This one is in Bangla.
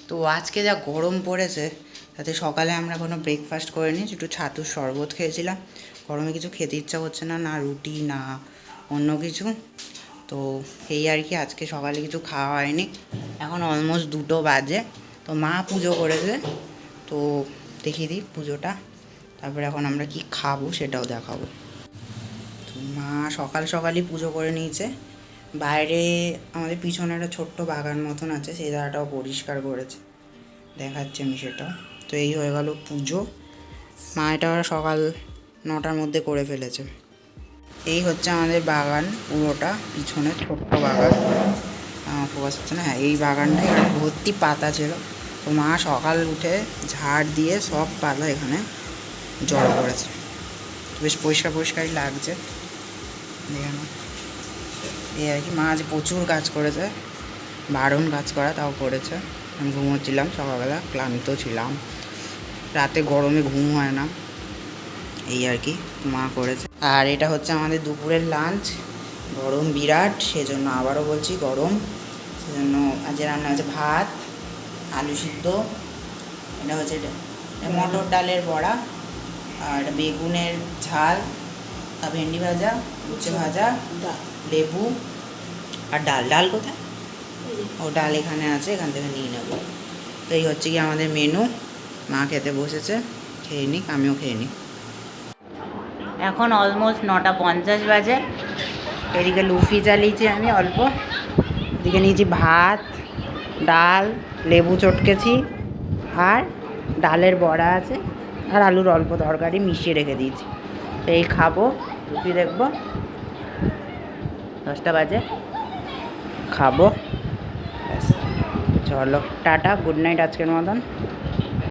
তো আজকে যা গরম পড়েছে তাতে সকালে আমরা কোনো ব্রেকফাস্ট করিনি, একটু ছাতুর শরবত খেয়েছিলাম। গরমে কিছু খেতে ইচ্ছা করছে না, না রুটি না অন্য কিছু। তো এই আর কি, আজকে সকালে কিছু খাওয়া হয়নি। এখন অলমোস্ট 2টো বাজে। তো মা পুজো করেছে, তো দেখিয়ে দিই পুজোটা, তারপরে এখন আমরা কি খাবো সেটাও দেখাবো। তো মা সকাল সকালই পুজো করে নিয়েছে। বাইরে আমাদের পিছনে একটা ছোট্ট বাগান মতন আছে, সেই জায়গাটাও পরিষ্কার করেছে, দেখাচ্ছে আমি সেটাও। তো এই হয়ে গেল পুজো। মা এটা সকাল 9টার মধ্যে করে ফেলেছে। এই হচ্ছে আমাদের বাগান, পুরোটা পিছনে ছোট্ট বাগান। ফোকাস হচ্ছে না, হ্যাঁ এই বাগানটাই ভর্তি পাতা ছিল। তো মা সকাল উঠে ঝাড় দিয়ে সব পাতা এখানে জড়ো করেছে। বেশ পরিষ্কার পরিষ্কারই লাগছে এখানে। এই আর কি, মা আজ প্রচুর কাজ করেছে, বারণ কাজ করা তাও করেছে। আমি ঘুমোচ্ছিলাম সকালবেলা, ক্লান্ত ছিলাম, রাতে গরমে ঘুম হয় না, এই আর কি মা করেছে। আর এটা হচ্ছে আমাদের দুপুরের লাঞ্চ। গরম বিরাট, সেজন্য আবারও বলছি গরম, সেজন্য আজ রান্না হচ্ছে ভাত, আলু সিদ্ধ, এটা হচ্ছে মটর ডালের বড়া, আর এটা বেগুনের ঝাল, আর ভেন্ডি ভাজা, উচ্ছে ভাজা, লেবু, আর ডাল। ডাল কোথায়? ও ডাল এখানে আছে, এখান থেকে নিয়ে নেব। তো এই হচ্ছে কি আমাদের মেনু। মা খেতে বসেছে, খেয়ে নিক, আমিও খেয়ে নিই। এখন অলমোস্ট 9:50 বাজে। এদিকে লুফি চালিয়েছি আমি অল্প, এদিকে নিয়েছি ভাত, ডাল, লেবু চটকেছি, আর ডালের বড়া আছে, আর আলুর অল্প তরকারি মিশিয়ে রেখে দিয়েছি। তো এই খাবো, লুফি দেখবো, 10টা বাজে খাবো। ব্যাস, চলো টাটা, গুড নাইট আজকের মতন।